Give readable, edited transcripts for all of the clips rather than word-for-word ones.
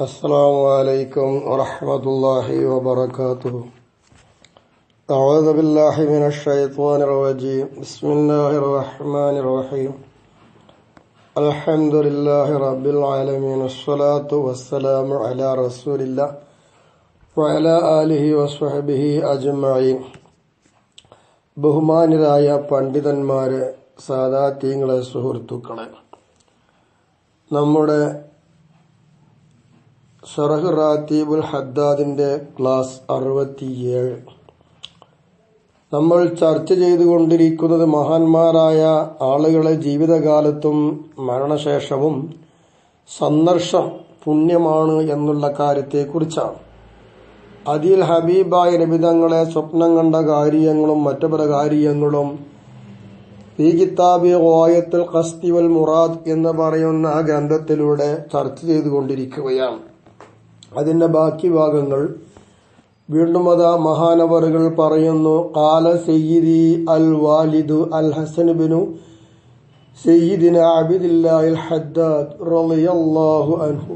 അസ്സലാമു അലൈക്കും വറഹ്മത്തുള്ളാഹി വബറകാതുഹു. അഊദു ബില്ലാഹി മിനശ് ശൈത്വാനിർ റജീം. ബിസ്മില്ലാഹിർ റഹ്മാനിർ റഹീം. അൽഹംദുലില്ലാഹി റബ്ബിൽ ആലമീൻ. വസ്സലാത്തു വസ്സലാമു അലാ റസൂലില്ലാഹി വഅലാ ആലിഹി വസ്വഹ്ബിഹി അജ്മഈൻ. ബഹുമാന്യരായ പണ്ഡിതന്മാരെ, സാദാത്യങ്ങളെ, സുഹൃത്തുക്കളെ, നമ്മുടെ ശറഹ് റാത്തീബുൽ ഹദ്ദാദിന്റെ ക്ലാസ് 67 നമ്മൾ ചർച്ച ചെയ്തുകൊണ്ടിരിക്കുന്നത് മഹാന്മാരായ ആളുകളെ ജീവിതകാലത്തും മരണശേഷവും സന്ദർശം പുണ്യമാണ് എന്നുള്ള കാര്യത്തെക്കുറിച്ചാണ്. അതിൽ ഹബീബായ നബി തങ്ങളെ സ്വപ്നം കണ്ട കാര്യങ്ങളും മറ്റു പല കാര്യങ്ങളും ഈ കിതാബ് ഗായത്തുൽ ഖസ്ദി വൽ മുറാദ് എന്ന് പറയുന്ന ആ ഗ്രന്ഥത്തിലൂടെ ചർച്ച ചെയ്തുകൊണ്ടിരിക്കുകയാണ്. അതിന്റെ ബാക്കി ഭാഗങ്ങൾ വീണ്ടും മഹാനവറുകൾ പറയുന്നു. ഖാല സയ്യിദി അൽ വാലിദു അൽ ഹസൻ ബിനു സയ്യിദിന അബ്ദില്ലാഹിൽ ഹദ്ദാദ് റളിയല്ലാഹു അൻഹു.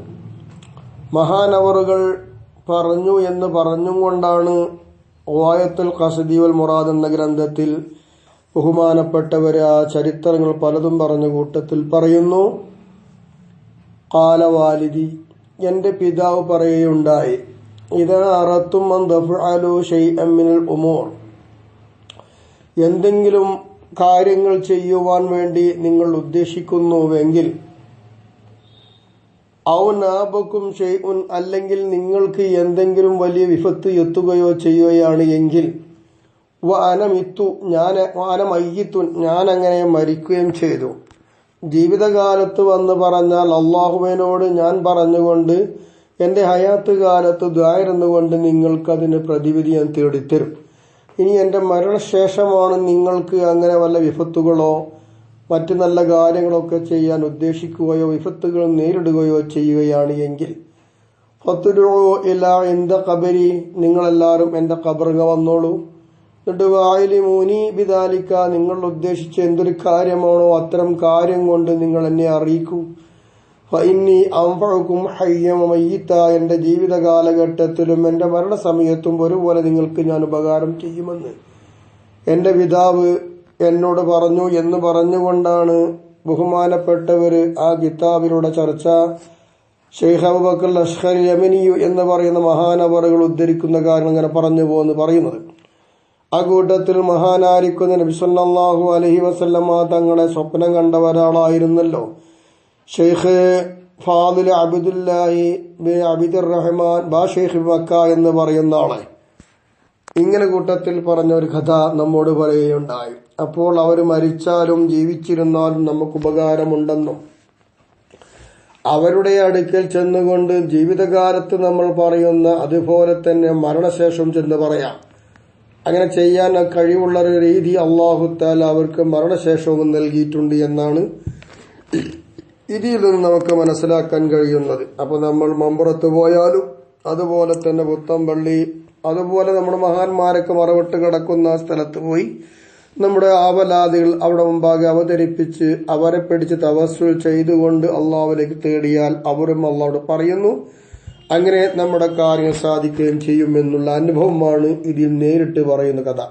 മഹാനവറുകൾ പറഞ്ഞു എന്ന് പറഞ്ഞുകൊണ്ടാണ് ഗായത്തുൽ ഖസ്ദി വൽ മുറാദ് എന്ന ഗ്രന്ഥത്തിൽ ബഹുമാനപ്പെട്ടവരെ ആ ചരിത്രങ്ങൾ പലതും പറഞ്ഞ കൂട്ടത്തിൽ പറയുന്നു. ഖാല വാലിദി, എന്റെ പിതാവ് പറയുകയുണ്ടായി, ഇദാ അറത്തും അൻ തഫ്അലു ശൈഅൻ മിനൽ ഉമൂർ, എന്തെങ്കിലും കാര്യങ്ങൾ ചെയ്യുവാൻ വേണ്ടി നിങ്ങൾ ഉദ്ദേശിക്കുന്നുവെങ്കിൽ, ഔ നാബക്കും ഷൈഉൻ, അല്ലെങ്കിൽ നിങ്ങൾക്ക് എന്തെങ്കിലും വലിയ വിപത്ത് എത്തുകയോ ചെയ്യുകയാണ് എങ്കിൽ, ഞാൻ അങ്ങനെ മരിക്കുകയും ചെയ്തു. ജീവിതകാലത്ത് വന്ന് പറഞ്ഞാൽ അള്ളാഹുവിനോട് ഞാൻ പറഞ്ഞുകൊണ്ട് എന്റെ ഹയാത്ത് കാലത്ത് ദ്വായിരുന്നുകൊണ്ട് നിങ്ങൾക്കതിന് പ്രതിവിധി ഞാൻ തേടിത്തരും. ഇനി എന്റെ മരണശേഷമാണ് നിങ്ങൾക്ക് അങ്ങനെ വല്ല വിപത്തുകളോ മറ്റു നല്ല കാര്യങ്ങളൊക്കെ ചെയ്യാൻ ഉദ്ദേശിക്കുകയോ വിപത്തുകൾ നേരിടുകയോ ചെയ്യുകയാണ് എങ്കിൽ, ഫത്ലുഉ ഇലാ ഇൻദ ഖബരി, നിങ്ങളെല്ലാവരും എന്റെ ഖബറിൽ വന്നോളൂ. എന്നിട്ട് വായിലിമൂനി ബിദാലിക, നിങ്ങൾ ഉദ്ദേശിച്ച എന്തൊരു കാര്യമാണോ അത്തരം കാര്യം കൊണ്ട് നിങ്ങൾ എന്നെ അറിയിക്കൂ. ഫഇന്നി അൻഫഉകും ഹയ്യം വമയ്യിത, എന്റെ ജീവിത കാലഘട്ടത്തിലും എന്റെ മരണസമയത്തും ഒരുപോലെ നിങ്ങൾക്ക് ഞാൻ ഉപകാരം ചെയ്യുമെന്ന് എന്റെ പിതാവ് എന്നോട് പറഞ്ഞു എന്ന് പറഞ്ഞുകൊണ്ടാണ് ബഹുമാനപ്പെട്ടവര് ആ കിതാബിലൂടെ ചർച്ച ശൈഖ് അബൂബക്കർ അഷ്അരി യമനി എന്ന് പറയുന്ന മഹാനവറുകൾ ഉദ്ധരിക്കുന്ന കാര്യം അങ്ങനെ പറഞ്ഞു പോകുന്നു പറയുന്നത്. ആ കൂട്ടത്തിൽ മഹാനായിരിക്കുന്ന നബി സല്ലല്ലാഹു അലൈഹി വസല്ലമ തങ്ങളെ സ്വപ്നം കണ്ട ഒരാളായിരുന്നല്ലോ ഷെയ്ഖ് ഫാദിൽ അബ്ദുല്ലാഹി ബിൻ അബ്ദുർ റഹ്മാൻ ബാഷെയ്ഖ് മക്ക എന്ന് പറയുന്ന ആളെ ഇങ്ങനെ കൂട്ടത്തിൽ പറഞ്ഞ ഒരു കഥ നമ്മോട് പറയുകയുണ്ടായി. അപ്പോൾ അവർ മരിച്ചാലും ജീവിച്ചിരുന്നാലും നമുക്ക് ഉപകാരമുണ്ടെന്നും അവരുടെ അടുക്കൽ ചെന്നുകൊണ്ട് ജീവിതകാലത്ത് നമ്മൾ പറയുന്ന അതുപോലെ തന്നെ മരണശേഷം ചെന്ന് പറയാം. അങ്ങനെ ചെയ്യാൻ കഴിവുള്ള ഒരു രീതി അല്ലാഹു തആല അവർക്ക് മരണശേഷവും നൽകിയിട്ടുണ്ട് എന്നാണ് ഇതിൽ നിന്ന് നമുക്ക് മനസ്സിലാക്കാൻ കഴിയുന്നത്. അപ്പൊ നമ്മൾ മമ്പുറത്ത് പോയാലും അതുപോലെ തന്നെ പുത്തമ്പള്ളി, അതുപോലെ നമ്മുടെ മഹാന്മാരൊക്കെ മറവിട്ട് കിടക്കുന്ന സ്ഥലത്ത് പോയി നമ്മുടെ ആവലാദികൾ അവിടെ മുമ്പാകെ അവതരിപ്പിച്ച് അവരെ പിടിച്ച് തവസ്സുൽ ചെയ്തുകൊണ്ട് അള്ളാഹുവിലേക്ക് തേടിയാൽ അവരും അള്ളാഹുവോട് പറയുന്നു. അങ്ങനെ നമ്മുടെ കാര്യങ്ങൾ സാധിക്കുകയും ചെയ്യുമെന്നുള്ള അനുഭവമാണ് ഇതിൽ നേരിട്ട് പറയുന്ന കഥ.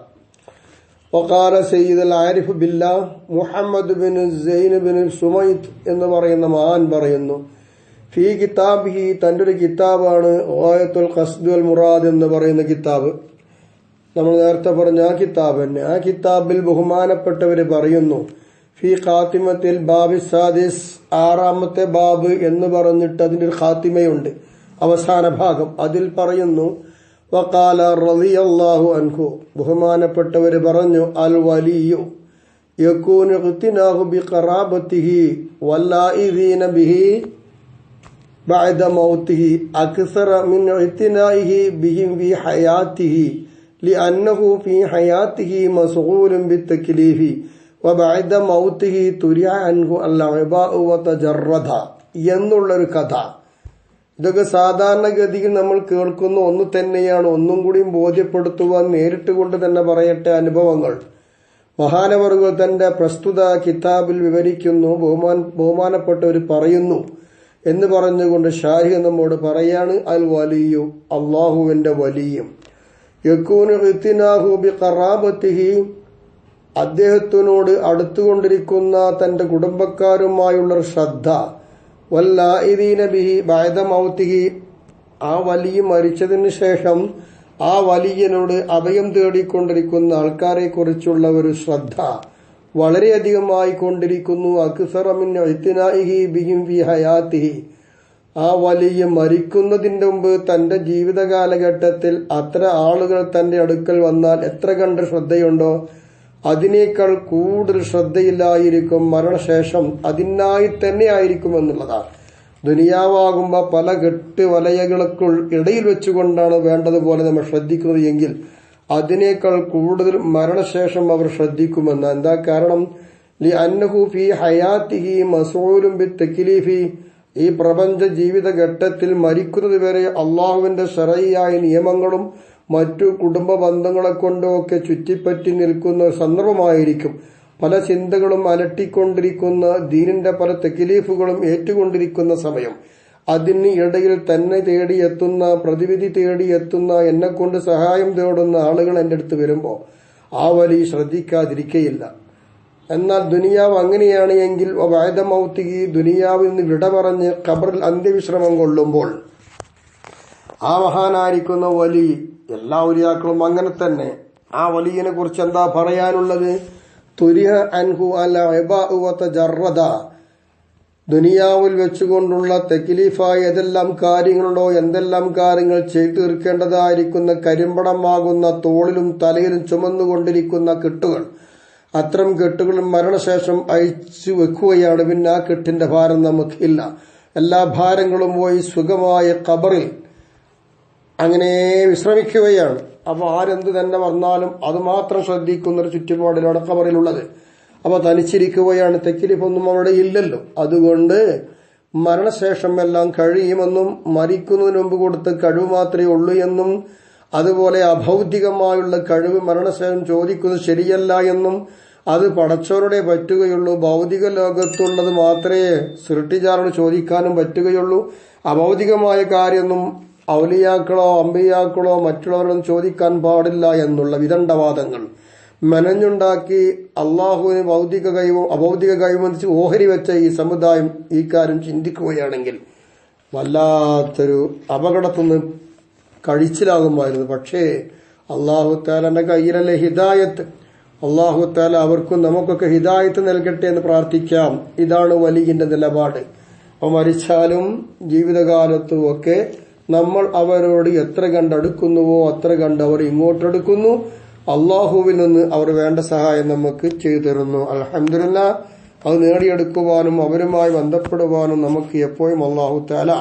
വഖാല സയ്യിദുൽ ആരിഫ് ബില്ലാഹ് Muhammad bin Zain bin Sumait എന്ന് പറയുന്ന മഹാൻ പറയുന്നു, ഫീ കിതാബിഹി, തന്റെ ഒരു കിതാബാണ് ഗായത്തുൽ ഖസ്ദി വൽ മുറാദ് എന്ന് പറയുന്ന കിതാബ്. നമ്മൾ നേരത്തെ പറഞ്ഞ ആ കിതാബ് തന്നെ. ആ കിതാബിൽ ബഹുമാനപ്പെട്ടവര് പറയുന്നു, ഫീ ഖാത്തിമത്തിൽ ബാബി സാദിസ്, 6ാമത്തെ ബാബ് എന്ന് പറഞ്ഞിട്ട് അതിന്റെ ഒരു ഖാത്തിമയുണ്ട്, അവസാന ഭാഗം. അതിൽ പറയുന്നു, വഖാല റളിയല്ലാഹു അൻഹു, ബഹുമാനപ്പെട്ടവര് പറഞ്ഞു, അൽ വലിയു യകൂനു ഇഖ്തിനാഹു ബിഖറാബതിഹി വല്ലാഇദീന ബിഹി ബഅദ മൗതിഹി അക്സറ മിൻ ഇഖ്തിനാഇഹി ബിഹിം ഫി ഹയാതിഹി ലിഅന്നഹു ഫി ഹയാതിഹി മസ്ഗൂലുൻ ബിത്തക്ലീഫി വബഅദ മൗതിഹി തുരിഅ അൻഹു അൽ ഇബാഉ വതജറദ എന്നുള്ളൊരു കഥ. ഇതൊക്കെ സാധാരണഗതിയിൽ നമ്മൾ കേൾക്കുന്ന ഒന്ന് തന്നെയാണ്. ഒന്നും കൂടിയും ബോധ്യപ്പെടുത്തുവാൻ നേരിട്ട് കൊണ്ട് തന്നെ പറയട്ടെ അനുഭവങ്ങൾ. മഹാനവറുകൾ തന്റെ പ്രസ്തുത കിതാബിൽ വിവരിക്കുന്നു. ബഹുമാനപ്പെട്ടവർ പറയുന്നു, എന്ന് പറഞ്ഞുകൊണ്ട് ഷാഹി നമ്മോട് പറയാണ് അൽ വലിയു അള്ളാഹുവിന്റെ വലിയും യകൂനു ഇത്തിനാഹു ബിഖറാബത്തിഹി അദ്ദേഹത്തിനോട് അടുത്തുകൊണ്ടിരിക്കുന്ന തന്റെ കുടുംബക്കാരുമായുള്ള ശ്രദ്ധ വല്ലാഇദീന ബിഹി ബഅദ മൗതിഹി ആ വലിയ മരിച്ചതിന് ശേഷം ആ വലിയനോട് അഭയം തേടിക്കൊണ്ടിരിക്കുന്ന ആൾക്കാരെ കുറിച്ചുള്ള ഒരു ശ്രദ്ധ വളരെയധികമായി കൊണ്ടിരിക്കുന്നു. അക്സറ മിൻ ഇത്തിനാഇഹി ബിഹിം ഫി ഹയാത്തിഹി ആ വലിയ മരിക്കുന്നതിന്റെ മുമ്പ് തന്റെ ജീവിത കാലഘട്ടത്തിൽ അത്ര ആളുകൾ തന്റെ അടുക്കൽ വന്നാൽ എത്ര കണ്ട് ശ്രദ്ധയുണ്ടോ അതിനേക്കാൾ കൂടുതൽ ശ്രദ്ധയില്ലായിരിക്കും മരണശേഷം അതിനായി തന്നെ ആയിരിക്കും എന്നുള്ളതാണ്. ദുനിയാവാകുമ്പോ പല കെട്ട് വലയകൾക്കുൾ ഇടയിൽ വെച്ചുകൊണ്ടാണ് വേണ്ടതുപോലെ നമ്മൾ ശ്രദ്ധിക്കുന്നത് എങ്കിൽ അതിനേക്കാൾ കൂടുതൽ മരണശേഷം അവർ ശ്രദ്ധിക്കുമെന്ന്. എന്താ കാരണം? ലി അന്നഹു ഫി ഹയാത്തിഹി മസ്ഊലും ബിത്തക്ലീഫി ഈ പ്രപഞ്ച ജീവിത ഘട്ടത്തിൽ മരിക്കുന്നത് വരെ അള്ളാഹുവിന്റെ ശറഈയായ നിയമങ്ങളും മറ്റു കുടുംബ ബന്ധങ്ങളെ കൊണ്ടൊക്കെ ചുറ്റിപ്പറ്റി നിൽക്കുന്ന സന്ദർഭമായിരിക്കും. പല ചിന്തകളും അലട്ടിക്കൊണ്ടിരിക്കുന്ന ദീനിന്റെ പല തക്ലീഫുകളും ഏറ്റുകൊണ്ടിരിക്കുന്ന സമയം. അതിന് ഇടയിൽ തന്നെ തേടിയെത്തുന്ന പ്രതിവിധി തേടിയെത്തുന്ന എന്നെക്കൊണ്ട് സഹായം തേടുന്ന ആളുകൾ എന്റെ അടുത്ത് വരുമ്പോൾ ആ വലി ശ്രദ്ധിക്കാതിരിക്കയില്ല. എന്നാൽ ദുനിയാവ് അങ്ങനെയാണ് എങ്കിൽ ബഅദ മൗതിഹി ദുനിയാവിൽ നിന്ന് വിട പറഞ്ഞ് ഖബറിൽ അന്ത്യവിശ്രമം കൊള്ളുമ്പോൾ ആ മഹാനായിരിക്കുന്ന വലി എല്ലാ ഔലിയാക്കളും അങ്ങനെ തന്നെ. ആ വലിയനെ കുറിച്ച് എന്താ പറയാനുള്ളത്? തുരിഹ അൻഹു അൽ ഇബാഉ വതജറദ ദുനിയാവിൽ വെച്ചുകൊണ്ടുള്ള തക്ലീഫായ ഏതെല്ലാം കാര്യങ്ങളുണ്ടോ എന്തെല്ലാം കാര്യങ്ങൾ ചെയ്തു തീർക്കേണ്ടതായിരിക്കുന്ന കരിമ്പടമാകുന്ന തോളിലും തലയിലും ചുമന്നുകൊണ്ടിരിക്കുന്ന കെട്ടുകൾ അത്തരം കെട്ടുകളും മരണശേഷം അയച്ചു വെക്കുകയാണ്. പിന്നെ ആ കെട്ടിന്റെ ഭാരം നമുക്കില്ല. എല്ലാ ഭാരങ്ങളും പോയി സുഖമായ ഖബറിൽ അങ്ങനെ വിശ്രമിക്കുകയാണ്. അപ്പൊ ആരെന്ത് തന്നെ വന്നാലും അത് മാത്രം ശ്രദ്ധിക്കുന്ന ഒരു ചുറ്റുപാടിലാണ് ഖബറിലുള്ളത്. അപ്പൊ തനിച്ചിരിക്കുകയാണ്, തെക്കിലിപ്പൊന്നും അവിടെ ഇല്ലല്ലോ. അതുകൊണ്ട് മരണശേഷം എല്ലാം കഴിയുമെന്നും മരിക്കുന്നതിന് മുമ്പ് കൊടുത്ത കഴിവ് മാത്രമേ ഉള്ളൂ എന്നും അതുപോലെ അഭൗതികമായുള്ള കഴിവ് മരണശേഷം ചോദിക്കുന്നത് ശരിയല്ല എന്നും അത് പടച്ചവരുടെ പറ്റുകയുള്ളൂ, ഭൗതിക ലോകത്തുള്ളത് മാത്രമേ സൃഷ്ടിച്ചാരോട് ചോദിക്കാനും പറ്റുകയുള്ളൂ, അഭൗതികമായ കാര്യമൊന്നും ഔലിയാക്കളോ അമ്പിയാക്കളോ മറ്റുള്ളവരൊന്നും ചോദിക്കാൻ പാടില്ല എന്നുള്ള വിദണ്ഡവാദങ്ങൾ മെനഞ്ഞുണ്ടാക്കി അള്ളാഹുവിന് ഭൗതിക കഴിവും അഭൗതിക കഴിവും ഓഹരി വെച്ച ഈ സമുദായം ഈ കാര്യം ചിന്തിക്കുകയാണെങ്കിൽ വല്ലാത്തൊരു അപകടത്തുനിന്ന് കഴിച്ചിലാകുമായിരുന്നു. പക്ഷേ അള്ളാഹു താലാന്റെ കയ്യിലല്ലേ ഹിദായത്ത്. അള്ളാഹു താല അവർക്കും നമുക്കൊക്കെ ഹിദായത്ത് നൽകട്ടെ എന്ന് പ്രാർത്ഥിക്കാം. ഇതാണ് വലിയന്റെ നിലപാട്. അപ്പൊ മരിച്ചാലും ജീവിതകാലത്തും ഒക്കെ നമ്മൾ അവരോട് എത്ര കണ്ടടുക്കുന്നുവോ അത്ര കണ്ട് അവർ ഇങ്ങോട്ടെടുക്കുന്നു. അള്ളാഹുവിൽ നിന്ന് അവർ വേണ്ട സഹായം നമുക്ക് ചെയ്തു തരുന്നു. അൽഹംദുലില്ലാഹ്. അത് നേടിയെടുക്കുവാനും അവരുമായി ബന്ധപ്പെടുവാനും നമുക്ക് എപ്പോഴും അള്ളാഹു തആല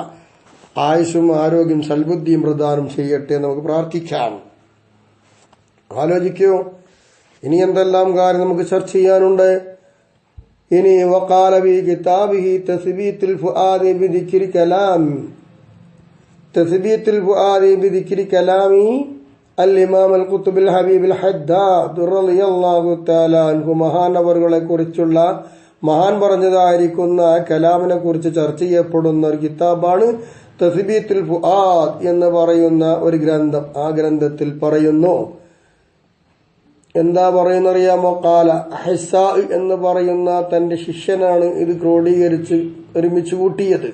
ആയുസ്സും ആരോഗ്യം സൽബുദ്ധിയും പ്രദാനം ചെയ്യട്ടെ നമുക്ക് പ്രാർത്ഥിക്കാം. ആലോചിക്കൂ, ഇനി എന്തെല്ലാം കാര്യം നമുക്ക് ചർച്ച ചെയ്യാനുണ്ട്. ഇനി വഖാല ബി കിതാബിഹി തസ്ബീത്തുൽ ഫുആദി ബിദിക്രി കലാം തസ്ബീത്തുൽ ഫുആദി ബിദിക്രി കലാമി അൽ-ഇമാം അൽ-ഖുത്ബ് അൽ-ഹബീബ് അൽ-ഹദ്ദാദ് റളിയല്ലാഹു തആല അൻഹു മഹാനവറുകളെ കുറിച്ചുള്ള മഹാൻ പറഞ്ഞതായിരിക്കുന്ന കലാമിനെ കുറിച്ച് ചർച്ച ചെയ്യപ്പെടുന്ന ഒരു കിതാബാണ് തസ്ബീത്തുൽ ഫുആദ് എന്ന് പറയുന്ന ഒരു ഗ്രന്ഥം. ആ ഗ്രന്ഥത്തിൽ പറയുന്നു, എന്താ പറയുന്നറിയാമോ? ഖാല ഹിസ്സാ എന്ന് പറയുന്ന തന്റെ ശിഷ്യനാണ് ഇത് ക്രോഡീകരിച്ച് ഒരുമിച്ച് കൂട്ടിയത്.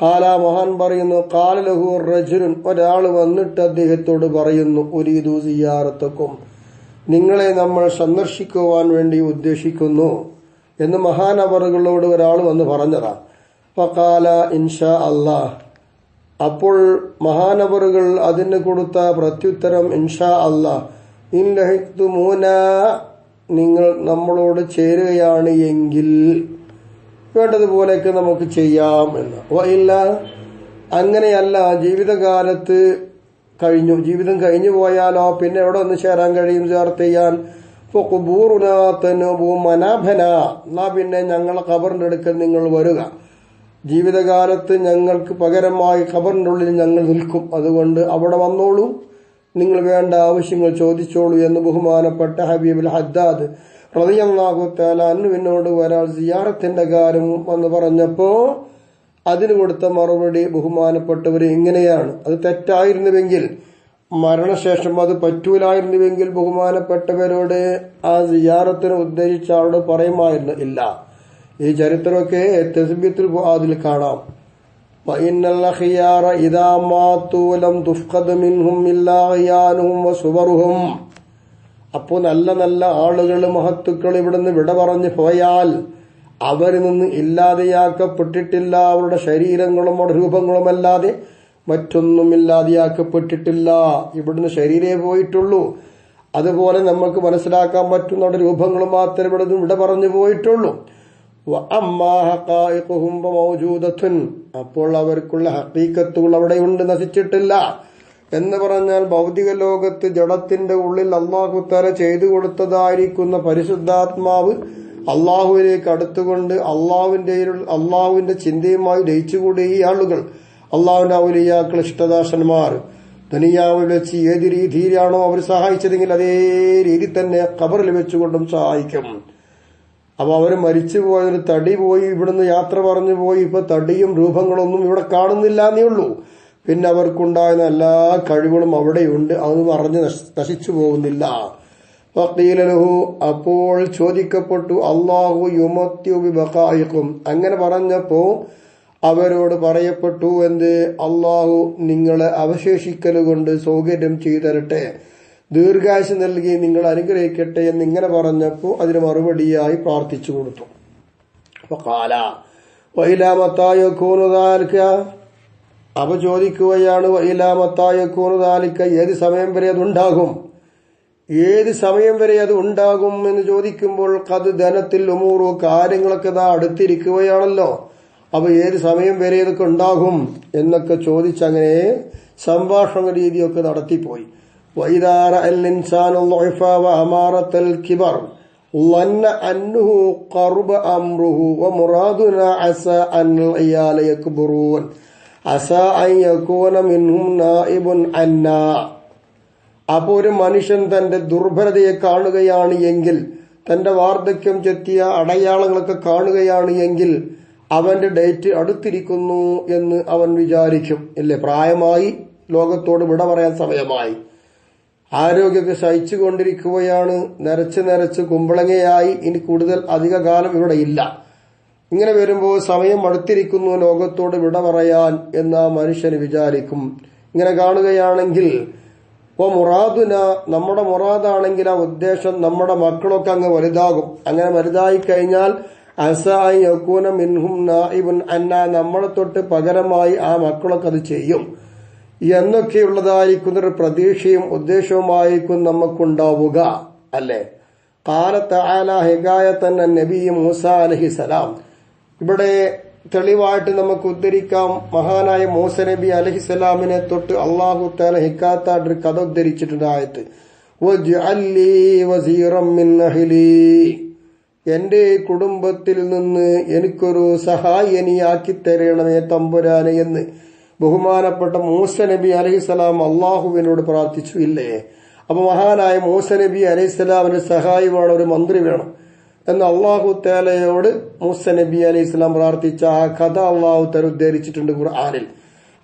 ഖാല മഹാൻ പറയുന്നു, ഖാല ലഹു റജുലുൻ ഒരാൾ വന്നിട്ട് അദ്ദേഹത്തോട് പറയുന്നു, ഉരീദു സിയാറത്തക്കും നിങ്ങളെ നമ്മൾ സന്ദർശിക്കുവാൻ വേണ്ടി ഉദ്ദേശിക്കുന്നു എന്ന് മഹാനവറുകളോട് ഒരാൾ വന്ന് പറഞ്ഞതാ. ഫഖാല ഇൻഷാ അല്ലാഹ്. അപ്പോൾ മഹാനവറുകൾ അതിന് കൊടുത്ത പ്രത്യുത്തരം ഇൻഷാ അല്ലാഹ്, ഇൻ ലഹിഖ്തുമൂന നിങ്ങൾ നമ്മളോട് ചേരുകയാണ് എങ്കിൽ വേണ്ടതുപോലെയൊക്കെ നമുക്ക് ചെയ്യാം എന്ന്. ഇല്ല അങ്ങനെയല്ല, ജീവിതകാലത്ത് കഴിഞ്ഞു, ജീവിതം കഴിഞ്ഞു പോയാലോ പിന്നെ എവിടെ ഒന്ന് ചേരാൻ കഴിയും ചേർത്ത് ചെയ്യാൻ? മനാഭന എന്നാ പിന്നെ ഞങ്ങളെ ഖബറിന്റെ അടുക്കൽ നിങ്ങൾ വരിക, ജീവിതകാലത്ത് ഞങ്ങൾക്ക് പകരമായി ഖബറിന്റെ ഉള്ളിൽ ഞങ്ങൾ നിൽക്കും, അതുകൊണ്ട് അവിടെ വന്നോളൂ, നിങ്ങൾ വേണ്ട ആവശ്യങ്ങൾ ചോദിച്ചോളൂ എന്ന് ബഹുമാനപ്പെട്ട ഹബീബുൽ ഹദ്ദാദ് റളിയല്ലാഹു തആല അൻഹുവിനോട് ഒരാൾ സിയാറത്തിന്റെ കാര്യം വന്ന് പറഞ്ഞപ്പോ അതിന് കൊടുത്ത മറുപടി ബഹുമാനപ്പെട്ടവർ ഇങ്ങനെയാണ്: അത് തെറ്റായിരുന്നുവെങ്കിൽ, മരണശേഷം അത് പറ്റൂലായിരുന്നുവെങ്കിൽ ബഹുമാനപ്പെട്ടവരോട് ആ സിയാറത്തിനെ ഉദ്ദേശിച്ച ആളോട് പറയുമായിരുന്നു ഇല്ല. ഈ ചരിത്രമൊക്കെ തസ്ബീത്തുൽ ഫുആദിൽ കാണാം. വഇന്നൽ ഖിയാറ ഇദാ മാതു ലം തുഫ്ഖദ് മിൻഹും ഇല്ലാ അയാനുഹും വസുവറുഹും. അപ്പോൾ നല്ല നല്ല ആളുകൾ, മഹത്തുക്കൾ ഇവിടുന്ന് വിട പറഞ്ഞു പോയാൽ അവരിൽ നിന്ന് ഇല്ലാതെയാക്കപ്പെട്ടിട്ടില്ല. അവരുടെ ശരീരങ്ങളും അവരുടെ രൂപങ്ങളുമല്ലാതെ മറ്റൊന്നും ഇല്ലാതെയാക്കപ്പെട്ടിട്ടില്ല. ഇവിടുന്ന് ശരീരേ പോയിട്ടുള്ളൂ. അതുപോലെ നമുക്ക് മനസ്സിലാക്കാൻ പറ്റുന്ന രൂപങ്ങൾ മാത്രമേ ഇവിടുന്ന് വിട പറഞ്ഞു പോയിട്ടുള്ളൂ. അപ്പോൾ അവർക്കുള്ള ഹഖീഖത്തുകൾ അവിടെയുണ്ട്, നശിച്ചിട്ടില്ല എന്ന് പറഞ്ഞാൽ ഭൗതിക ലോകത്ത് ജഡത്തിന്റെ ഉള്ളിൽ അള്ളാഹു തആല ചെയ്തു കൊടുത്തതായിരിക്കുന്ന പരിശുദ്ധാത്മാവ് അള്ളാഹുവിലേക്ക് അടുത്തുകൊണ്ട് അള്ളാഹുവിന്റെ ചിന്തയുമായി ലയിച്ചുകൂടിയ ഈ ആളുകൾ, അള്ളാഹുവിന്റെ ഔലിയാക്കൾ, ഇഷ്ടദാസന്മാർ, ദുനിയാവിൽ വെച്ച് ഏത് രീതിയിലാണോ അവർ സഹായിച്ചതെങ്കിൽ അതേ രീതി തന്നെ ഖബറിൽ വെച്ചുകൊണ്ടും സഹായിക്കും. അപ്പൊ അവര് മരിച്ചുപോയൊരു തടി പോയി, ഇവിടുന്ന് യാത്ര പറഞ്ഞു പോയി. ഇപ്പൊ തടിയും രൂപങ്ങളൊന്നും ഇവിടെ കാണുന്നില്ല എന്നേ ഉള്ളൂ. പിന്നെ അവർക്കുണ്ടായിരുന്ന എല്ലാ കഴിവുകളും അവിടെയുണ്ട്, അതൊന്നും അറിഞ്ഞ് നശിച്ചു പോകുന്നില്ല. ഫഖീലലഹു, അപ്പോൾ ചോദിക്കപ്പെട്ടു, അല്ലാഹു യുമത്യു ബിബഖായിക്കും. അങ്ങനെ പറഞ്ഞപ്പോ അവരോട് പറയപ്പെട്ടു, എന്ത്? അള്ളാഹു നിങ്ങളെ അവശേഷിക്കലുകൊണ്ട് സൗകര്യം ചെയ്തു തരട്ടെ, ദീർഘായുസ് നൽകി നിങ്ങൾ അനുഗ്രഹിക്കട്ടെ എന്നിങ്ങനെ പറഞ്ഞപ്പോ അതിന് മറുപടിയായി പ്രാർത്ഥിച്ചു കൊടുത്തു. ഫഖാല വഇലാ മത്താ യകൂനു ദാലിക. അപ്പൊ ചോദിക്കുകയാണ്, വഇലാ മത്താ യകൂനു ദാലിക, ഏത് സമയം വരെ അതുണ്ടാകും? ഏത് സമയം വരെ അത് ഉണ്ടാകും എന്ന് ചോദിക്കുമ്പോൾ, ഖദ് ദനത്തിൽ ഉമൂറു, കാര്യങ്ങളൊക്കെ ഇതാ അടുത്തിരിക്കുകയാണല്ലോ. അപ്പൊ ഏത് സമയം വരെ ഇതൊക്കെ ഉണ്ടാകും എന്നൊക്കെ ചോദിച്ചങ്ങനെ സംഭാഷണ രീതിയൊക്കെ നടത്തിപ്പോയി. وإذا رأى الإنسان الضعف وأمارة الكبر ظن أنه قرب أمره ومرادنا عسى أن العيال يكبرون عسى أن يكون منهم نائب عنا. അപ്പോൾ ഒരു മനുഷ്യൻ തന്റെ ദുർബലതയെ കാണുകയാണ് എങ്കിൽ, തന്റെ വാർദ്ധക്യം ചെത്തിയ അടയാളങ്ങളൊക്കെ കാണുകയാണ് എങ്കിൽ അവന്റെ ഡേറ്റ് അടുത്തിരിക്കുന്നു എന്ന് അവൻ വിചാരിക്കും. ഇല്ലേ, പ്രായമായി, ലോകത്തോട് വിട പറയാൻ സമയമായി, ആരോഗ്യമൊക്കെ സഹിച്ചുകൊണ്ടിരിക്കുകയാണ്, നരച്ച് കുമ്പളങ്ങയായി, ഇനി കൂടുതൽ അധിക കാലം ഇവിടെ ഇല്ല. ഇങ്ങനെ വരുമ്പോൾ സമയം അടുത്തിരിക്കുന്നു ലോകത്തോട് വിട പറയാൻ എന്ന് ആ മനുഷ്യന് വിചാരിക്കും. ഇങ്ങനെ കാണുകയാണെങ്കിൽ മുറാദുന, നമ്മുടെ മുറാദാണെങ്കിൽ ആ ഉദ്ദേശം നമ്മുടെ മക്കളൊക്കെ അങ്ങ് വലുതാകും. അങ്ങനെ വലുതായി കഴിഞ്ഞാൽ അസായി യകൂന മിൻഹും നായിബുൻ അന്ന, നമ്മളെ തൊട്ട് പകരമായി ആ മക്കളൊക്കെ അത് ചെയ്യും എന്നൊക്കെയുള്ളതായിരിക്കുന്നൊരു പ്രതീക്ഷയും ഉദ്ദേശവുമായിരിക്കും നമുക്കുണ്ടാവുക. അല്ലേ? ഖാല തആല ഹികായത്തൻ നബി മൂസ അലൈഹിസ്സലാം. ഇവിടെ തെളിവായിട്ട് നമുക്ക് ഉദ്ധരിക്കാം, മഹാനായ മൂസ നബി അലൈഹിസ്സലാമിനെ തൊട്ട് അല്ലാഹു തആല ഹിക്കാത്തായിട്ട് കഥ ഉദ്ധരിച്ചിട്ടുണ്ട്. ആയത്ത് വജ്അൽ ലീ വസീറൻ മിൻ അഹ്ലി, എന്റെ കുടുംബത്തിൽ നിന്ന് എനിക്കൊരു സഹായിനിയാക്കി തരണമേ തമ്പുരാനെ എന്ന് ബഹുമാനപ്പെട്ട മൂസ നബി അലൈഹിസ്സലാം അള്ളാഹുവിനോട് പ്രാർത്ഥിച്ചു. ഇല്ലേ? അപ്പൊ മഹാനായ മൂസ നബി അലൈഹിസ്സലാമിന് സഹായി വേണം, ഒരു മന്ത്രി വേണം എന്ന് അള്ളാഹു തആലയോട് മൂസ നബി അലൈഹിസ്സലാം പ്രാർത്ഥിച്ച ആ കഥ അള്ളാഹു തആല ഉദ്ധരിച്ചിട്ടുണ്ട് ഖുർആനിൽ.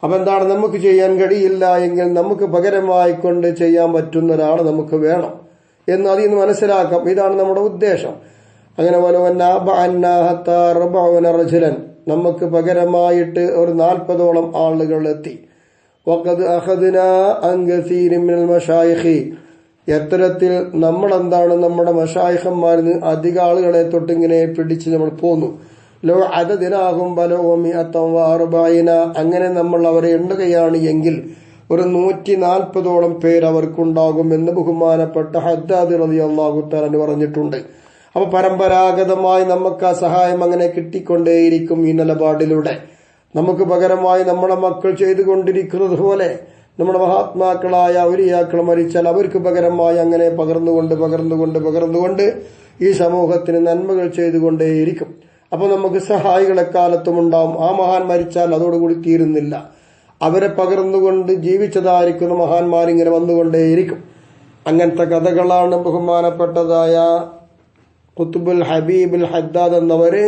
അപ്പൊ എന്താണ്? നമുക്ക് ചെയ്യാൻ കഴിയില്ല എങ്കിൽ നമുക്ക് പകരമായി കൊണ്ട് ചെയ്യാൻ പറ്റുന്ന ഒരാൾ നമുക്ക് വേണം എന്ന് അതിൽ നിന്ന് മനസ്സിലാക്കാം. ഇതാണ് നമ്മുടെ ഉദ്ദേശം. അങ്ങനെ നമുക്ക് പകരമായിട്ട് ഒരു 40ഓളം ആളുകൾ എത്തി. എത്തരത്തിൽ നമ്മളെന്താണ് നമ്മുടെ മശായിഖന്മാരിൽ അധിക ആളുകളെ തൊട്ടിങ്ങനെ പിടിച്ച് നമ്മൾ പോന്നു. ലോ അതതിനാകും ബലോമിഅത്തവാറുബായിന, അങ്ങനെ നമ്മൾ അവരെ എണ്ണുകയാണ് എങ്കിൽ ഒരു 140ഓളം പേര് അവർക്കുണ്ടാകും എന്ന് ബഹുമാനപ്പെട്ട ഹദ്ദാദ് റളിയല്ലാഹു തആല പറഞ്ഞിട്ടുണ്ട്. അപ്പൊ പരമ്പരാഗതമായി നമുക്ക് ആ സഹായം അങ്ങനെ കിട്ടിക്കൊണ്ടേയിരിക്കും. ഈ നിലപാടിലൂടെ നമുക്ക് പകരമായി നമ്മുടെ മക്കൾ ചെയ്തുകൊണ്ടിരിക്കുന്നത് പോലെ നമ്മുടെ മഹാത്മാക്കളായ ഔലിയാക്കൾ മരിച്ചാൽ അവർക്ക് പകരമായി അങ്ങനെ പകർന്നുകൊണ്ട് ഈ സമൂഹത്തിന് നന്മകൾ ചെയ്തുകൊണ്ടേയിരിക്കും. അപ്പൊ നമുക്ക് സഹായികൾ എക്കാലത്തും ഉണ്ടാവും. ആ മഹാൻ മരിച്ചാൽ അതോടുകൂടി തീരുന്നില്ല, അവരെ പകർന്നുകൊണ്ട് ജീവിച്ചതായിരിക്കുന്ന മഹാന്മാരിങ്ങനെ വന്നുകൊണ്ടേയിരിക്കും. അങ്ങനത്തെ കഥകളാണ് ബഹുമാനപ്പെട്ടതായ ഖുത്ബുൽ ഹബീബുൽ ഹദ്ദാദ് എന്നവര്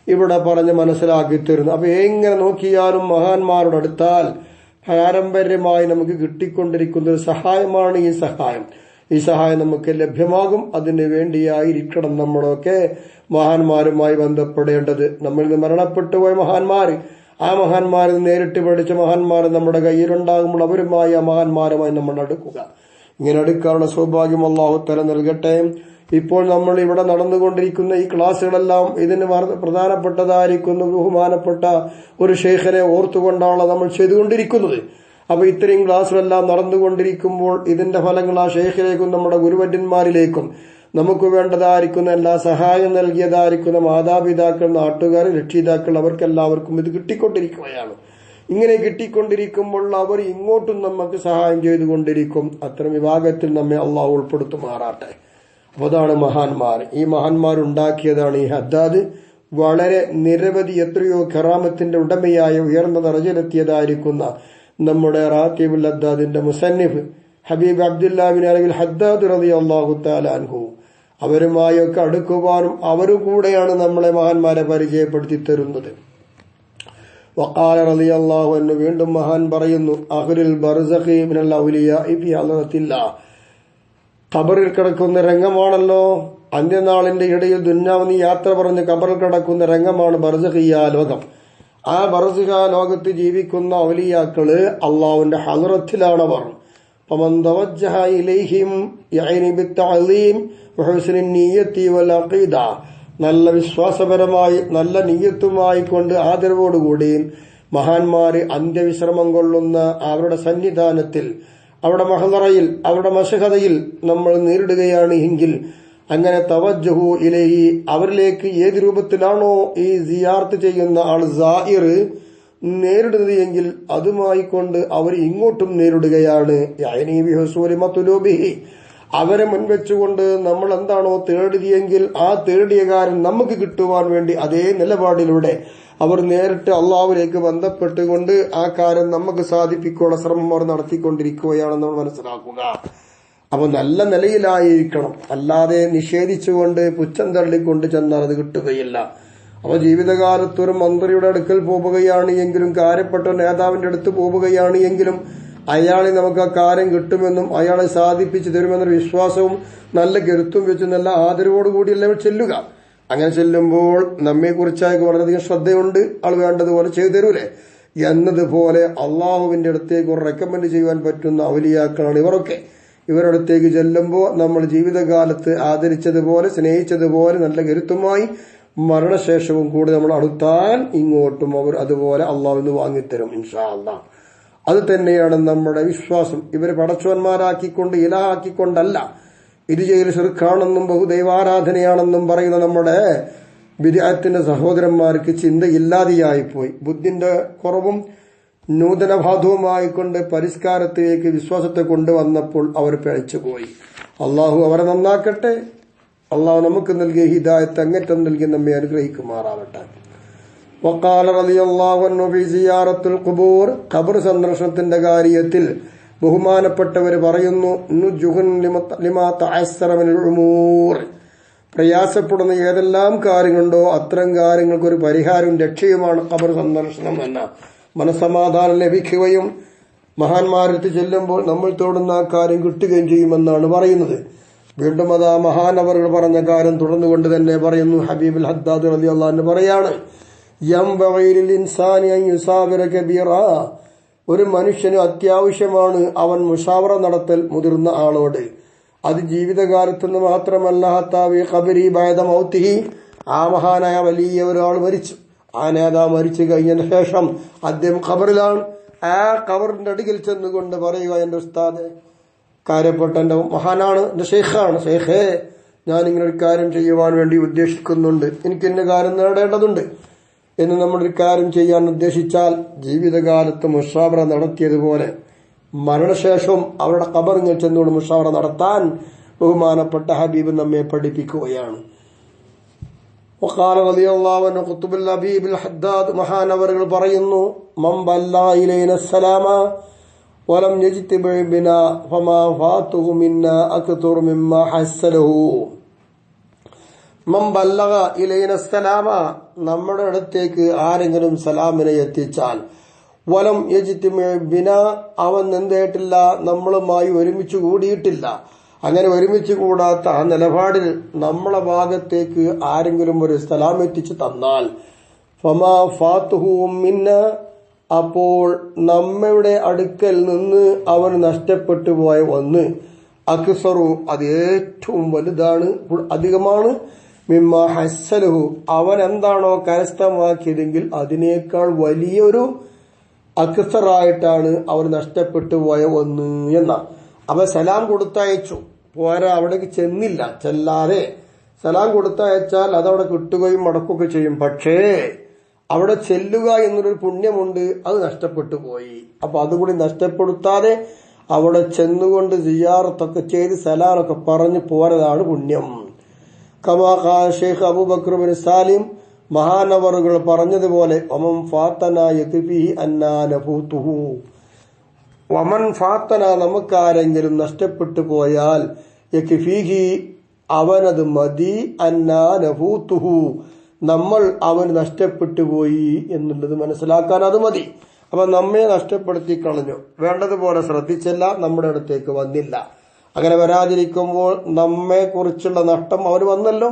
ഇവിടെ പറഞ്ഞ് മനസ്സിലാക്കി തരുന്നു. അപ്പൊ എങ്ങനെ നോക്കിയാലും മഹാന്മാരുടെ അടുത്താൽ പാരമ്പര്യമായി നമുക്ക് കിട്ടിക്കൊണ്ടിരിക്കുന്ന ഒരു സഹായമാണ് ഈ സഹായം. ഈ സഹായം നമുക്ക് ലഭ്യമാകും. അതിനു വേണ്ടിയായിരിക്കണം നമ്മളൊക്കെ മഹാന്മാരുമായി ബന്ധപ്പെടേണ്ടത്. നമ്മളിൽ നിന്ന് മരണപ്പെട്ടു പോയ മഹാന്മാര്, ആ മഹാന്മാരിൽ നേരിട്ട് പഠിച്ച മഹാന്മാർ നമ്മുടെ കയ്യിലുണ്ടാകുമ്പോൾ അവരുമായി ആ മഹാന്മാരുമായി നമ്മൾ അടുക്കുക. ഇങ്ങനെ അടുക്കാനുള്ള സൗഭാഗ്യം അല്ലാഹു തആല നൽകട്ടെ. ഇപ്പോൾ നമ്മൾ ഇവിടെ നടന്നുകൊണ്ടിരിക്കുന്ന ഈ ക്ലാസ്സുകളെല്ലാം ഇതിന് പ്രധാനപ്പെട്ടതായിരിക്കുന്ന ബഹുമാനപ്പെട്ട ഒരു ഷെയ്ഖിനെ ഓർത്തുകൊണ്ടാണ് നമ്മൾ ചെയ്തുകൊണ്ടിരിക്കുന്നത്. അപ്പൊ ഇത്രയും ക്ലാസ്സുകളെല്ലാം നടന്നുകൊണ്ടിരിക്കുമ്പോൾ ഇതിന്റെ ഫലങ്ങൾ ആ ഷെയ്ഖിലേക്കും നമ്മുടെ ഗുരുവര്യന്മാരിലേക്കും നമുക്ക് വേണ്ടതായിരിക്കുന്ന എല്ലാ സഹായം നൽകിയതായിരിക്കുന്ന മാതാപിതാക്കൾ, നാട്ടുകാർ, രക്ഷിതാക്കൾ അവർക്കെല്ലാവർക്കും ഇത് കിട്ടിക്കൊണ്ടിരിക്കുകയാണ്. ഇങ്ങനെ കിട്ടിക്കൊണ്ടിരിക്കുമ്പോൾ അവർ ഇങ്ങോട്ടും നമുക്ക് സഹായം ചെയ്തുകൊണ്ടിരിക്കും. അത്തരം വിഭാഗത്തിൽ നമ്മെ അള്ളാഹു ഉൾപ്പെടുത്തുമാറാട്ടെ. അപ്പൊ അതാണ് മഹാന്മാർ. ഈ മഹാന്മാരുണ്ടാക്കിയതാണ് ഈ ഹദ്ദാദ്. വളരെ നിരവധി എത്രയോ കറാമത്തിന്റെ ഉടമയായ ഉയർന്ന ദറജയിലെത്തിയതായിരിക്കുന്ന നമ്മുടെ റാത്തിബുൽ ഹദ്ദാദിന്റെ മുസന്നിഫ് ഹബീബ് അബ്ദുല്ലാ ബിൻ അലവിൽ ഹദ്ദാദ് റളിയല്ലാഹു തആല അൻഹു, അവരുമായൊക്കെ അടുക്കുവാനും അവരും കൂടെയാണ് നമ്മളെ മഹാന്മാരെ പരിചയപ്പെടുത്തി തരുന്നത്. വഖാല റളിയല്ലാഹു അൻഹു, വീണ്ടും മഹാൻ പറയുന്നു, അഹ്ലുൽ ബർസഖി മിനൽ ഔലിയാഇ ഫി ഹളറത്തില്ലാഹ്. ഖബറിൽ കിടക്കുന്ന രംഗമാണല്ലോ അന്ത്യനാളിന്റെ ഇടയിൽ ദുന്യാവിന് യാത്ര പറഞ്ഞ് ഖബറിൽ കിടക്കുന്ന രംഗമാണ് ബർസഖിയ ലോകം. ആ ബർസഖിയ ലോകത്ത് ജീവിക്കുന്ന ഔലിയാക്കള് അള്ളാഹുവിന്റെ ഹളറത്തിലാണവർ. ഫമൻ തവജ്ജഹ ഇലൈഹിം യഅനി ബിത്തഅലീം വഹുസ്നി നിയ്യത്തി വൽ അഖീദ, നല്ല വിശ്വാസപരമായി നല്ല നിയ്യത്തുമായി കൊണ്ട് ആദരവോടുകൂടി മഹാന്മാര് അന്ത്യവിശ്രമം കൊള്ളുന്ന അവരുടെ സന്നിധാനത്തിൽ, അവിടെ മഹദറയിൽ, അവരുടെ മശഹദയിൽ നമ്മൾ നേരിടുകയാണ് എങ്കിൽ അങ്ങനെ തവജ്ജഹു ഇലൈഹി, അവരിലേക്ക് ഏത് രൂപത്തിലാണോ ഈ സിയാർത്ത് ചെയ്യുന്ന ആൾ സായിർ നേരിടുന്നത് എങ്കിൽ അതുമായി കൊണ്ട് അവർ ഇങ്ങോട്ടും നേരിടുകയാണ്. യഅനി ബിഹുസൂലി മത്ലൂബിഹി, അവരെ മുൻവെച്ചുകൊണ്ട് നമ്മൾ എന്താണോ തേടിയെങ്കിൽ ആ തേടിയ കാര്യം നമുക്ക് കിട്ടുവാൻ വേണ്ടി അതേ നിലപാടിലൂടെ അവർ നേരിട്ട് അള്ളാഹുവിലേക്ക് ബന്ധപ്പെട്ടുകൊണ്ട് ആ കാര്യം നമുക്ക് സാധിപ്പിക്കാനുള്ള ശ്രമം അവർ നടത്തിക്കൊണ്ടിരിക്കുകയാണെന്ന് നമ്മൾ മനസ്സിലാക്കുക. അപ്പൊ നല്ല നിലയിലായിരിക്കണം, അല്ലാതെ നിഷേധിച്ചുകൊണ്ട് പുച്ഛം തള്ളിക്കൊണ്ട് ചെന്നാൽ അത് കിട്ടുകയില്ല. അപ്പൊ ജീവിതകാലത്ത് ഒരു മന്ത്രിയുടെ അടുക്കൽ പോവുകയാണ് എങ്കിലും, കാര്യപ്പെട്ട നേതാവിന്റെ അടുത്ത് പോവുകയാണ് എങ്കിലും അയാളെ നമുക്ക് ആ കാര്യം കിട്ടുമെന്നും അയാളെ സാധിപ്പിച്ചു തരുമെന്നൊരു വിശ്വാസവും നല്ല കരുത്തും വെച്ച് നല്ല ആദരവോടുകൂടിയല്ല ചെല്ലുക. അങ്ങനെ ചെല്ലുമ്പോൾ നമ്മെക്കുറിച്ചായി വളരെയധികം ശ്രദ്ധയുണ്ട്, ആൾ വേണ്ടതുപോലെ ചെയ്തു തരൂലേ എന്നതുപോലെ അള്ളാഹുവിന്റെ അടുത്തേക്ക് റെക്കമെൻഡ് ചെയ്യുവാൻ പറ്റുന്ന ഔലിയാക്കളാണ് ഇവരൊക്കെ. ഇവരുടെ അടുത്തേക്ക് ചെല്ലുമ്പോൾ നമ്മൾ ജീവിതകാലത്ത് ആദരിച്ചതുപോലെ സ്നേഹിച്ചതുപോലെ നല്ല കരുത്തുമായി മരണശേഷവും കൂടി നമ്മൾ അടുത്താൽ ഇങ്ങോട്ടും അവർ അതുപോലെ അള്ളാഹുവിന് വാങ്ങിത്തരും ഇൻഷാ അല്ലാഹ്. അത് തന്നെയാണ് നമ്മുടെ വിശ്വാസം. ഇവര് പടച്ചവന്മാരാക്കിക്കൊണ്ട് ഇലാഹാക്കിക്കൊണ്ടല്ല. ഇത് ചെയ്യൽ ശിർക്കാണെന്നും ബഹുദൈവാരാധനയാണെന്നും പറയുന്ന നമ്മുടെ ബിദ്അത്തിന്റെ സഹോദരന്മാർക്ക് ചിന്തയില്ലാതെയായിപ്പോയി. ബുദ്ധിന്റെ കുറവും നൂതനഭാതവുമായിക്കൊണ്ട് പരിഷ്കാരത്തിലേക്ക് വിശ്വാസത്തെ കൊണ്ടുവന്നപ്പോൾ അവർ പിഴച്ചുപോയി. അള്ളാഹു അവരെ നന്നാക്കട്ടെ. അള്ളാഹു നമുക്ക് നൽകിയ ഹിദായത്ത് അങ്ങേറ്റം നൽകി നമ്മെ അനുഗ്രഹിക്കുമാറാവട്ടെ. വഖാല റളിയല്ലാഹു അൻഹു ഫീ സിയാറത്തുൽ ഖുബൂർ, ഖബർ സന്ദർശനത്തിന്റെ കാര്യത്തിൽ ബഹുമാനപ്പെട്ടവർ പറയുന്നു, നുജുഹുൻ ലിമാ തഅസ്സറ മിനൽ ഉമൂർ, പ്രയാസപ്പെടുന്ന ഏതെല്ലാം കാര്യങ്ങളുണ്ടോ അത്തരം കാര്യങ്ങൾക്കൊരു പരിഹാരവും രക്ഷയുമാണ് ഖബർ സന്ദർശനം എന്ന മനസ്സമാധാനം ലഭിക്കുകയും മഹാന്മാരെടുത്ത് ചെല്ലുമ്പോൾ നമ്മൾ തോടുന്ന ആ കാര്യം കിട്ടുകയും ചെയ്യുമെന്നാണ് പറയുന്നത്. വീണ്ടും അത് ആ മഹാനവറുകൾ പറഞ്ഞ കാര്യം തുടർന്നുകൊണ്ട് തന്നെ പറയുന്നു. ഹബീബുൽ ഹദ്ദാദ് റളിയല്ലാഹു അൻഹു പറയാണ്, യംബഗി ലിൽ ഇൻസാനി അൻ യുസാവിറ കബീറ, ഒരു മനുഷ്യന് അത്യാവശ്യമാണ് അവൻ മുഷാവറ നടത്തൽ മുതിർന്ന ആളോട്. അത് ജീവിതകാലത്തുനിന്ന് മാത്രമല്ല, ഹത്താവി ഖബരി ബഅദ മൗതിഹി, ആ മഹാനായ വലിയ ഒരാൾ മരിച്ചു, ആ നേതാവ് മരിച്ചു കഴിഞ്ഞതിന് ശേഷം അദ്ദേഹം ഖബറിലാണ്. ആ ഖബറിന്റെ അടുക്കൽ ചെന്നുകൊണ്ട് പറയുക, എന്റെ ഉസ്താദ് കാര്യപ്പെട്ട എന്റെ മഹാനാണ്, എന്റെ ഷെയ്ഖാണ്, ഷെയ്ഖേ ഞാൻ ഇങ്ങനെ ഒരു കാര്യം ചെയ്യുവാൻ വേണ്ടി ഉദ്ദേശിക്കുന്നുണ്ട്, എനിക്ക് ഇന്ന കാര്യം നേടേണ്ടതുണ്ട് എന്ന് നമ്മളൊരു കാര്യം ചെയ്യാൻ ഉദ്ദേശിച്ചാൽ ജീവിതകാലത്ത് മുഷാവറ നടത്തിയതുപോലെ മരണശേഷവും അവരുടെ ഖബറിൽ ചെന്നുകൊണ്ട് മുഷാവറ നടത്താൻ ബഹുമാനപ്പെട്ട ഹബീബ് നമ്മെ പഠിപ്പിക്കുകയാണ്. വഖാല റളിയല്ലാഹു അൻഹു ഖുത്ബുൽ ഹബീബുൽ ഹദ്ദാദ് മഹാനവറുകൾ പറയുന്നു, മൻ ബല്ലഗ ഇലൈന സലാമ വലം യജ്തബി ബിനാ ഫമാ ഫാതുഹു മിന്നാ അക്തറു മിമ്മാ ഹസ്സലഹു. മൻ ബല്ലഗ ഇലൈന സലാമ, നമ്മുടെ അടുത്തേക്ക് ആരെങ്കിലും സലാമിനെ എത്തിച്ചാൽ വലം യജിത്തിമി ബിന അവൻ എന്തായിട്ടില്ല നമ്മളുമായി ഒരുമിച്ച് കൂടിയിട്ടില്ല, അങ്ങനെ ഒരുമിച്ച് കൂടാത്ത ആ നിലപാടിൽ നമ്മളെ ഭാഗത്തേക്ക് ആരെങ്കിലും ഒരു സലാം എത്തിച്ചു തന്നാൽ ഫമാ ഫാത്തുഹു മിന്ന അപ്പോൾ നമ്മയുടെ അടുക്കൽ നിന്ന് അവൻ നഷ്ടപ്പെട്ടു പോയ ഒന്ന് അക്സറു അത് ഏറ്റവും വലുതാണ്, അധികമാണ്, മിമ്മ ഹസ്സലുഹു അവൻ എന്താണോ കരസ്ഥമാക്കിയതെങ്കിൽ അതിനേക്കാൾ വലിയൊരു അക്സറായിട്ടാണ് അവർ നഷ്ടപ്പെട്ടു പോയ ഒന്ന് എന്ന. അവ സലാം കൊടുത്തയച്ചു പോരാ, അവിടേക്ക് ചെന്നില്ല, ചെല്ലാതെ സലാം കൊടുത്തയച്ചാൽ അതവിടെ കിട്ടുകയും മടക്കുകയൊക്കെ ചെയ്യും. പക്ഷേ അവിടെ ചെല്ലുക എന്നൊരു പുണ്യമുണ്ട്, അത് നഷ്ടപ്പെട്ടു പോയി. അപ്പൊ അതുകൂടി നഷ്ടപ്പെടുത്താതെ അവിടെ ചെന്നുകൊണ്ട് സിയാറത്തൊക്കെ ചെയ്ത് സലാമൊക്കെ പറഞ്ഞു പോരതാണ് പുണ്യം. കമാ ഖാല ഷെയ്ഖ് അബൂബക്കർ ബിൻ സാലിം മഹാനവറുകൾ പറഞ്ഞതുപോലെ വമൻ ഫാത്തന യക്ഫിഹി അന്നാ നഫൂതുഹു വമൻ ഫാത്തന നമുക്കാരെങ്കിലും നഷ്ടപ്പെട്ടു പോയാൽ യക്ഫിഹി അവനത് മതി അന്നാ നഫൂതുഹു നമ്മൾ അവൻ നഷ്ടപ്പെട്ടു പോയി എന്നുള്ളത് മനസ്സിലാക്കാൻ അത് മതി. അപ്പൊ നമ്മെ നഷ്ടപ്പെടുത്തി കളഞ്ഞു, വേണ്ടതുപോലെ ശ്രദ്ധിച്ചില്ല, നമ്മുടെ അടുത്തേക്ക് വന്നില്ല. അങ്ങനെ വരാതിരിക്കുമ്പോൾ നമ്മെ കുറിച്ചുള്ള നഷ്ടം അവന് വന്നല്ലോ.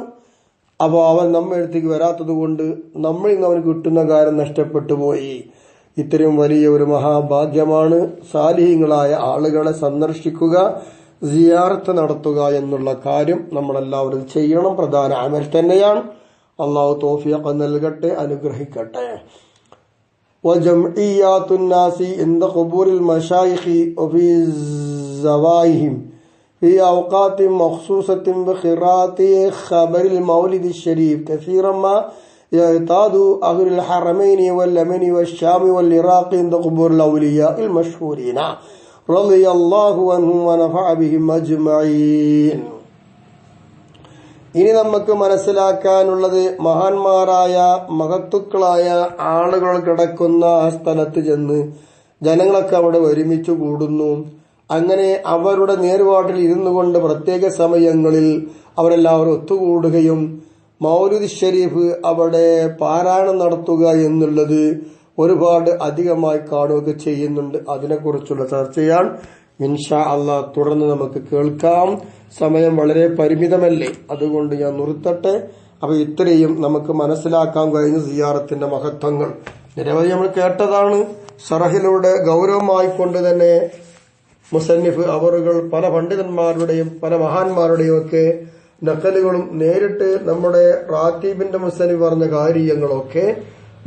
അപ്പോൾ അവൻ നമ്മെ അടുത്തേക്ക് വരാത്തത് കൊണ്ട് നമ്മളിൽ നിന്ന് അവന് കിട്ടുന്ന കാര്യം നഷ്ടപ്പെട്ടു പോയി. ഇത്രയും വലിയ ഒരു മഹാഭാഗ്യമാണ് സാലിഹീങ്ങളായ ആളുകളെ സന്ദർശിക്കുക, സിയാറത്ത് നടത്തുക എന്നുള്ള കാര്യം നമ്മളെല്ലാവരും ചെയ്യണം. പ്രധാന അമൽ തന്നെയാണ്. അള്ളാഹു തൗഫീഖ് നൽകട്ടെ, അനുഗ്രഹിക്കട്ടെ. وجمعيات الناس عند قبور المشايخ وفي زوايهم في أوقات مخصوصة بقراءة خبر المولد الشريف كثيرا ما يعتاد أهل الحرمين واليمن والشام والعراق عند قبور الأولياء المشهورين رضي الله عنهم ونفع بهم أجمعين. ഇനി നമുക്ക് മനസ്സിലാക്കാനുള്ളത് മഹാന്മാരായ മഹത്തുക്കളായ ആളുകൾ കിടക്കുന്ന ആ സ്ഥലത്ത് ചെന്ന് ജനങ്ങളൊക്കെ അവിടെ ഒരുമിച്ച് കൂടുന്നു. അങ്ങനെ അവരുടെ നേർവാട്ടിൽ ഇരുന്നു കൊണ്ട് പ്രത്യേക സമയങ്ങളിൽ അവരെല്ലാവരും ഒത്തുകൂടുകയും മൗലിദ് ഷരീഫ് അവിടെ പാരായണം നടത്തുക എന്നുള്ളത് ഒരുപാട് അധികമായി കാണുകയൊക്കെ ചെയ്യുന്നുണ്ട്. അതിനെക്കുറിച്ചുള്ള ചർച്ചയാണ് ഇൻഷാ അല്ലാഹ് തുടർന്ന് നമുക്ക് കേൾക്കാം. സമയം വളരെ പരിമിതമല്ലേ, അതുകൊണ്ട് ഞാൻ നിർത്തട്ടെ. അപ്പൊ ഇത്രയും നമുക്ക് മനസ്സിലാക്കാൻ കഴിഞ്ഞ സിയാറത്തിന്റെ മഹത്വങ്ങൾ നിരവധി നമ്മൾ കേട്ടതാണ്. ഷറഹിലൂടെ ഗൗരവമായിക്കൊണ്ട് തന്നെ മുസന്നിഫ് അവറുകൾ പല പണ്ഡിതന്മാരുടെയും പല മഹാന്മാരുടെയും ഒക്കെ നക്കലുകളും നേരിട്ട് നമ്മുടെ റാത്തീബിന്റെ മുസന്നിഫ് പറഞ്ഞ കാര്യങ്ങളൊക്കെ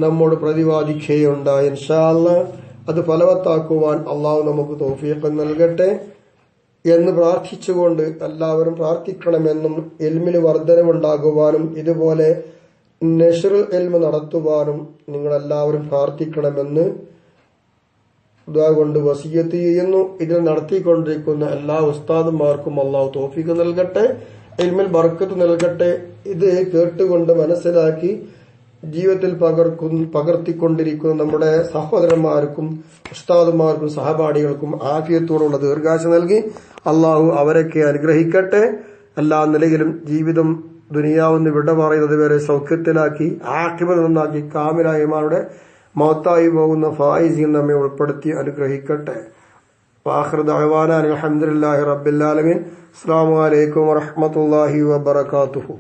നമ്മോട് പ്രതിപാദിക്കുകയുണ്ടായി. ഇൻഷാ അല്ലാഹ് അത് ഫലവത്താക്കുവാൻ അള്ളാഹു നമുക്ക് തൗഫീഖ് നൽകട്ടെ എന്ന് പ്രാർത്ഥിച്ചുകൊണ്ട് എല്ലാവരും പ്രാർത്ഥിക്കണമെന്നും ഇൽമിന് വർധനവുണ്ടാകുവാനും ഇതുപോലെ നശ്റുൽ ഇൽമ് നടത്തുവാനും നിങ്ങളെല്ലാവരും പ്രാർത്ഥിക്കണമെന്ന് ദുആ കൊണ്ട് വസിയത്ത് ചെയ്യുന്നു. ഇതിൽ നടത്തിക്കൊണ്ടിരിക്കുന്ന എല്ലാ ഉസ്താദുമാർക്കും അള്ളാഹു തൗഫീഖ് നൽകട്ടെ, ഇൽമിൽ ബർക്കത്ത് നൽകട്ടെ. ഇത് കേട്ടുകൊണ്ട് മനസ്സിലാക്കി ജീവിതത്തിൽ പകർത്തിക്കൊണ്ടിരിക്കുന്ന നമ്മുടെ സഹോദരന്മാർക്കും ഉസ്താദുമാർക്കും സഹപാഠികൾക്കും ആഫിയത്തോടുള്ള ദീർഘായുസ്സ് നൽകി അള്ളാഹു അവരൊക്കെ അനുഗ്രഹിക്കട്ടെ. എല്ലാ നിലയിലും ജീവിതം ദുനിയാവെന്ന് വിട പറയുന്നത് വരെ സൗഖ്യത്തിലാക്കി ആഖിബത്ത് നന്നാക്കി കാമിലായമാരുടെ മൗത്തായി പോകുന്ന ഫായിസിൻ നമ്മെ ഉൾപ്പെടുത്തി അനുഗ്രഹിക്കട്ടെ. വാഖിറു ദഅവാനാ അൽഹംദുലില്ലാഹി റബ്ബിൽ ആലമീൻ. അസ്സലാമു അലൈക്കും വറഹ്മത്തുള്ളാഹി വബറകാതുഹു.